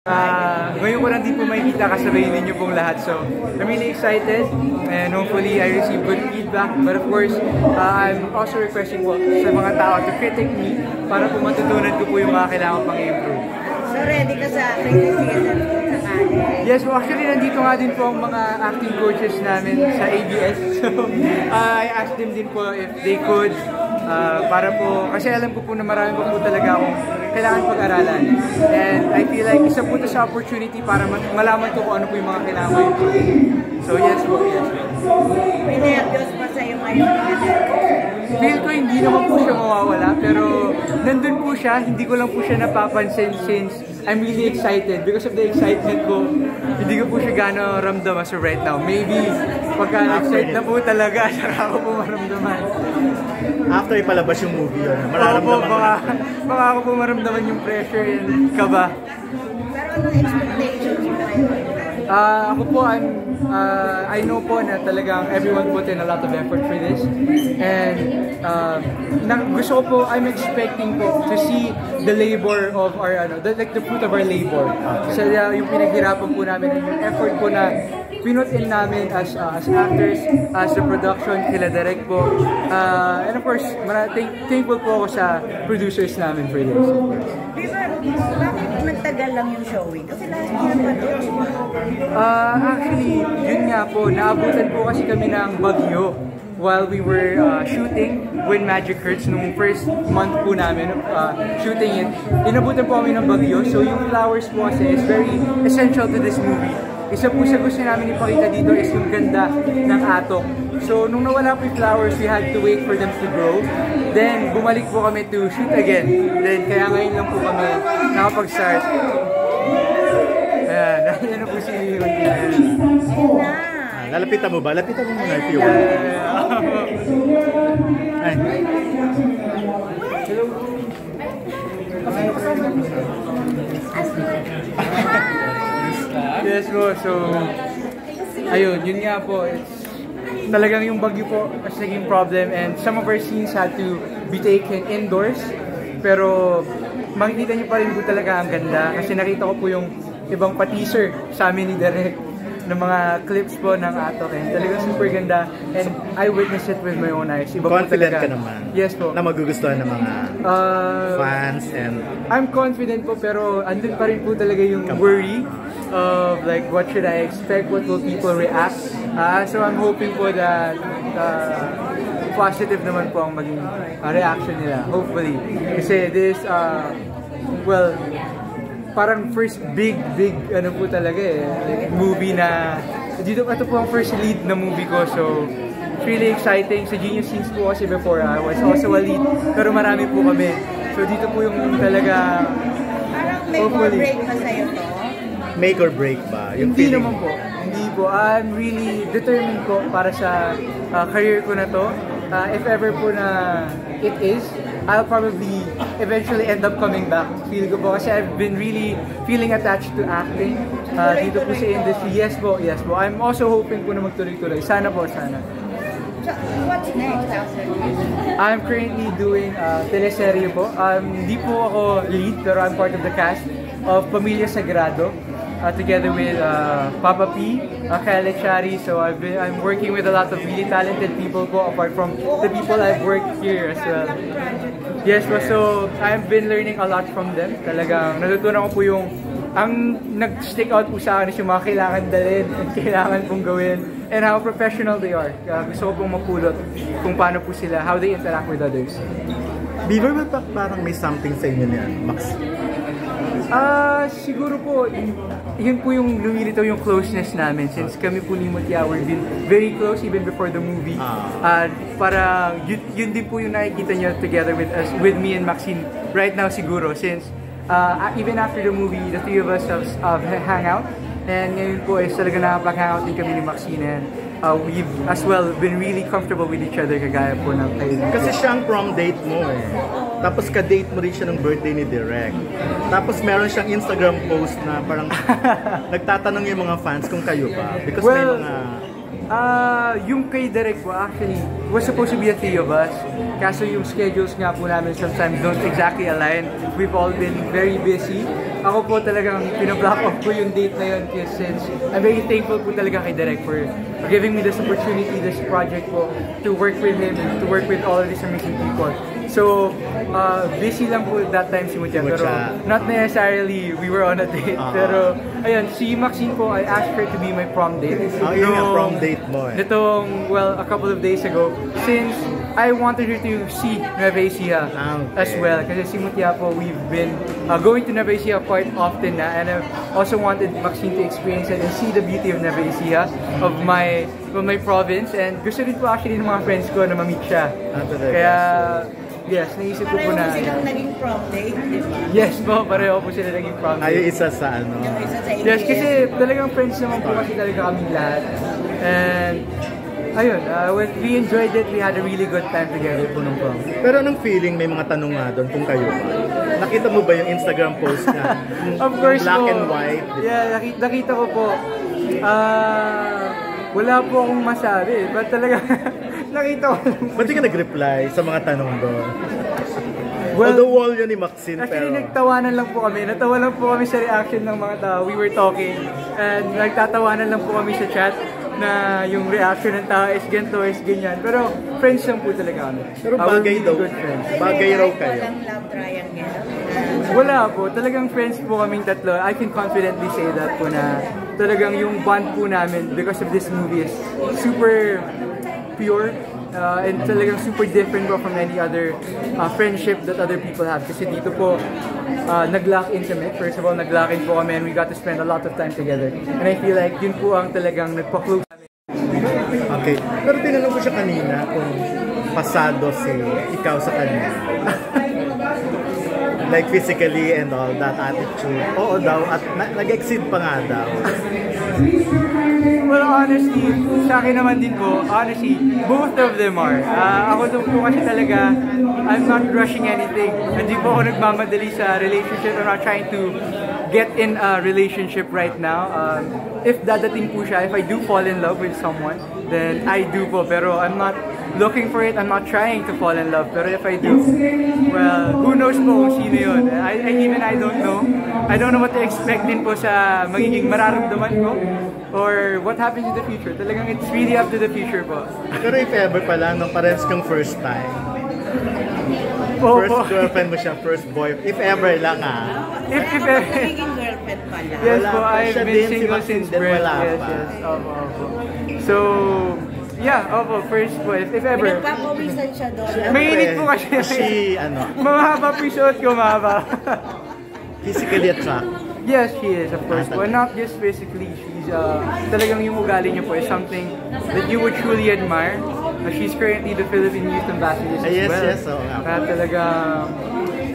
Ngayon ko lang din po makikita kasabay ninyo pong lahat. So, I'm really excited and hopefully I receive good feedback. But of course, I'm also requesting po sa mga tao to critic me para po matutunan ko po yung mga kailangan pang i-improve. So, ready ka sa criticism sa kanil? Yes, well, actually nandito nga din po ang mga acting coaches namin sa ABS. So, I asked them din po if they could para po, kasi alam ko po na marami po talaga akong kailangan pag-aralan. And I feel like isa po ito sa opportunity para malaman ko kung ano po yung mga kailangan ko improve. So yes po, yes po. May nervyos pa sa'yo ngayon? Feel ko hindi naman po siya mawawala, pero nandun po siya, hindi ko lang po siya napapansin since I'm really excited. Because of the excitement ko, hindi ko po siya gano'n ramdam as of right now. Maybe pagka na-excite na po talaga, saka ko po maramdaman. After ipalabas yung movie yun, mararamdaman mo. Baka ako po maramdaman yung pressure and kaba. Pero anong expectations mo ngayon? Ako po, I know po na talagang everyone put in a lot of effort for this. And gusto ko po, I'm expecting po to see the labor of our, like the fruit of our labor. So yung pinaghirapan po namin, yung effort po na pinut in namin as actors, as the production, kila direct po. And of course, thankful po ako sa producers namin for this. Bakit nagtagal lang yung showing? Kasi last year pa doon. Actually, yun nga po, naabutan po kasi kami ng bagyo while we were shooting When Magic Hurts nung first month po namin shooting it. Inabutan po kami ng bagyo, so yung flowers po kasi is very essential to this movie. Isa po sa gusto namin ipakita dito is yung ganda ng atok. So nung nawala po yung flowers, we had to wait for them to grow. Then bumalik po kami to shoot again. Then kaya ngayon lang po kami nakapag-start. Ayan, yan na po si Yunti. Lalapitan mo ba? Lapitan mo muna if you want. Ay. Yes po, so ayun, yun nga po, talagang yung bagyo po as naging problem and some of our scenes had to be taken indoors, pero makikita nyo pa rin po talaga ang ganda kasi nakita ko po yung ibang pa-teaser sa amin ni Derek ng mga clips po ng atok and talagang super ganda and I witnessed it with my own eyes. Iba confident po ka naman? Yes po. Na magugustuhan ng mga fans and... I'm confident po pero andun pa rin po talaga yung worry of like what should I expect, what will people react. So I'm hoping po that positive naman po ang maging reaction nila, hopefully. Kasi this, well, parang first big ano po talaga movie na dito ito po ang first lead na movie ko, so it's really exciting. Sa Genius Scenes po kasi before I was also a lead pero marami po kami, so dito po yung talaga parang make or break ba sa'yo to? Make or break ba? Yung hindi naman po, hindi po. I'm really determined po para sa career ko na to. If ever po na it is, I'll probably eventually end up coming back. Feel ko po kasi I've been really feeling attached to acting dito po sa industry. Yes po, yes po. I'm also hoping po na magtuloy-tuloy. Sana po, sana. So, what's next after this? I'm currently doing teleserye po. Hindi po ako lead pero I'm part of the cast of Pamilya Sagrado. Together with Papa P, Kyle Chari. So I'm working with a lot of really talented people po apart from the people I've worked here as well. Yes po, so I've been learning a lot from them. Talagang natutunan ko po yung ang nag-stick out po sa akin is yung mga kailangan dalhin at kailangan pong gawin and how professional they are. Gusto ko pong mapulot kung paano po sila, how they interact with others. Beaver, parang may something sa inyo niyan, Max? Siguro po, yun po yung lumilitaw yung closeness namin since kami po ni Mutya were been very close even before the movie. Parang yun din po yung nakikita niyo together with us, with me and Maxine right now siguro since even after the movie, the three of us have hang out and ngayon po is talaga nakapag-hangout din kami ni Maxine and we've as well been really comfortable with each other kagaya po ng kayo. Kasi siya ang prom date mo eh. Tapos ka-date mo rin siya ng birthday ni Direk. Tapos meron siyang Instagram post na parang nagtatanong yung mga fans kung kayo ba. Because may mga... Yung kay Direk po actually was supposed to be a three of us. Kaso yung schedules nga po namin sometimes don't exactly align. We've all been very busy. ako po talagang pinablock off ko yung date na yun since I'm very thankful po talaga kay Derek for giving me this opportunity, this project po, to work with him, to work with all of these amazing people. So, busy lang po that time si Mucha, pero not necessarily we were on a date. Pero, ayun, si Maxine po, I asked her to be my prom date. Yun yung prom date mo eh. Nitong, well, a couple of days ago, since I wanted her to see Nueva Ecija as well. Kasi si Mutia po, we've been going to Nueva Ecija quite often na, and I also wanted Maxine to experience it and see the beauty of Nueva Ecija, of my province. And gusto rin po actually ng mga friends ko na ma-meet siya. Kaya, yes, naisip ko po na... Pareho silang naging prom date, di ba? Yes po, pareho po sila naging prom date. Ay, isa sa ano. Yes, kasi talagang friends naman po kasi talaga kaming lahat. And, ayun, when we enjoyed it, we had a really good time together po nung prom. Pero anong feeling, may mga tanong nga doon kung kayo ba? Nakita mo ba yung Instagram post na of course black po. and white? Diba? Yeah, nakita ko po. Wala po akong masabi, but talaga nakita ko. Ba't di ka nag-reply sa mga tanong doon? Well, although wall yun ni Maxine, actually, pero... nagtawanan lang po kami. Natawa lang po kami sa reaction ng mga tao. We were talking, and nagtatawanan lang po kami sa chat na yung reaction ng tao is ganito, is ganyan. Pero friends lang po talaga kami. Pero bagay daw. Bagay raw kayo. Walang love triangle. Wala po. Talagang friends po kaming tatlo. I can confidently say that po na talagang yung bond po namin because of this movie is super pure. And talagang super different po from any other friendship that other people have. Kasi dito po, nag-lock intimate. First of all, nag-lock in po kami and we got to spend a lot of time together. And I feel like yun po ang talagang nagpa-close. Okay. Pero tinanong ko siya kanina kung pasado si ikaw sa kanya. Like physically and all that attitude. Oo daw. At nag-exceed pa nga daw. Well, honestly, sa akin naman din po, honestly, both of them are. Ako doon po kasi talaga, I'm not rushing anything. Hindi po ako nagmamadali sa relationship. I'm not trying to get in a relationship right now. If dadating po siya, if I do fall in love with someone, then I do po. Pero I'm not looking for it. I'm not trying to fall in love. Pero if I do, well, who knows po kung sino yun. I don't know. I don't know what to expect din po sa magiging mararamdaman ko or what happens in the future. Talagang it's really up to the future po. Pero if ever pala, nung parehas kang first time, first girlfriend mo siya, first boyfriend, if ever lang If ever. Naging girlfriend pala. Yes po, Wala pa. I've Siya been din, si single Maxine since din, birth. wala Yes, pa. yes. Opo. So, yeah, first po, if ever. Pinagpapawisan siya doon. Mainit po kasi. Mahaba po yung suot ko, mahaba. Physically attractive. Yes, she is, of course. But not just physically. She's, talagang yung ugali niya po is something that you would truly admire. She's currently the Philippine Youth Ambassador as well. Yes, oo nga. Kaya talagang,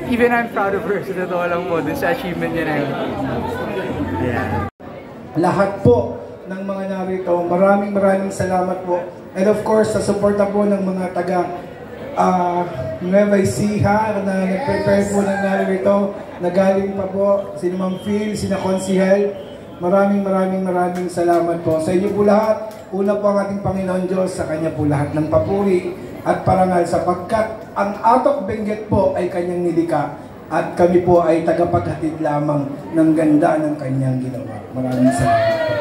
even I'm proud of her. Sa totoo lang po, dun sa achievement niya na yun. Yeah. Lahat po ng mga narito, maraming salamat po. And of course, sa suporta po ng mga taga Nueva Ecija na nag-prepare po ng narito, nagaling pa po, sina Ma'am Phil, sina Konsihel. Maraming salamat po. Sa inyo po lahat, una po ang ating Panginoon Diyos, sa Kanya po lahat ng papuri at parangal sapagkat ang Atok Benguet po ay Kanyang nilikha at kami po ay tagapaghatid lamang ng ganda ng Kanyang ginawa. Maraming salamat po.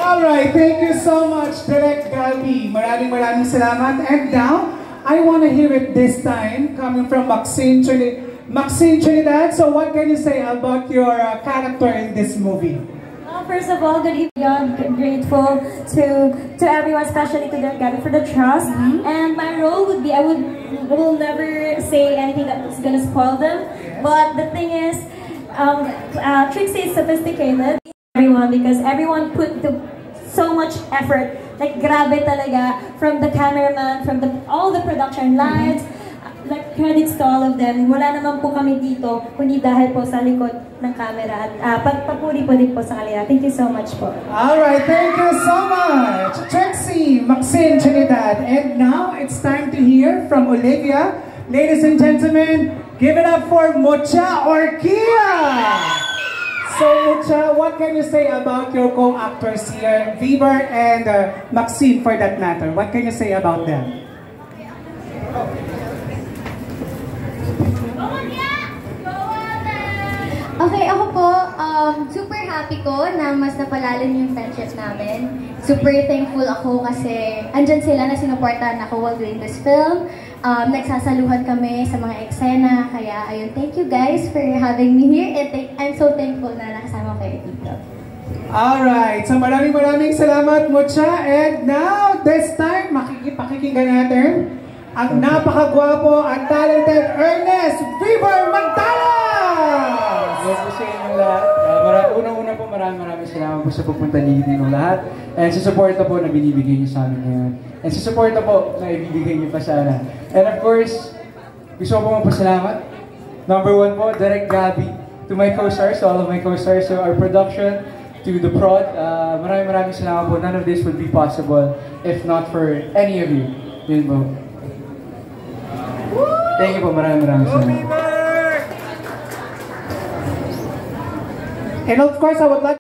Alright, thank you so much, Direk Galbi. Maraming salamat. And now, I want to hear it this time coming from Maxine Trinidad. So what can you say about your character in this movie? First of all, good evening. I'm grateful to everyone, especially to Direk Galbi for the trust. And my role would be, I will never say anything that's gonna spoil them. But the thing is, Trixie is sophisticated. Everyone, because everyone put so much effort. Like grabe talaga, from the cameraman, from all the production lights. Like credits to all of them. Wala naman po kami dito, kundi dahil po sa likod ng camera. At pagpapuri po din po sa kanila. Thank you so much po. Alright, thank you so much, Trixie, Maxine Trinidad. And now, it's time to hear from Olivia. Ladies and gentlemen, give it up for Mucha Orquia! So Mucha, what can you say about your co-actors here, Vivar and Maxine for that matter? What can you say about them? Okay, ako po, super happy ko na mas napalalim yung friendship namin. Super thankful ako kasi andyan sila na sinuportahan ako while doing this film. Nagsasaluhan kami sa mga eksena. Kaya ayun, thank you guys for having me here. And I'm so thankful na nakasama kayo dito. Alright, so maraming salamat, Mucha. And now, this time, pakikinggan natin ang napakagwapo at talented Ernest Weaver Magdalas! Hello po sa inyong lahat. Unang-una po maraming salamat po sa pupunta niyo lahat. And sa suporta po na binibigay niyo sa amin ngayon. And sa suporta po na ibibigay niyo pa sana. And of course, gusto ko po magpasalamat. Number 1 po, Direct Gabby. To my co-stars, to all of my co-stars, to our production, to the prod. Maraming salamat po. None of this would be possible if not for any of you. Yun po. Thank you po. Maraming salamat. And of course, I would like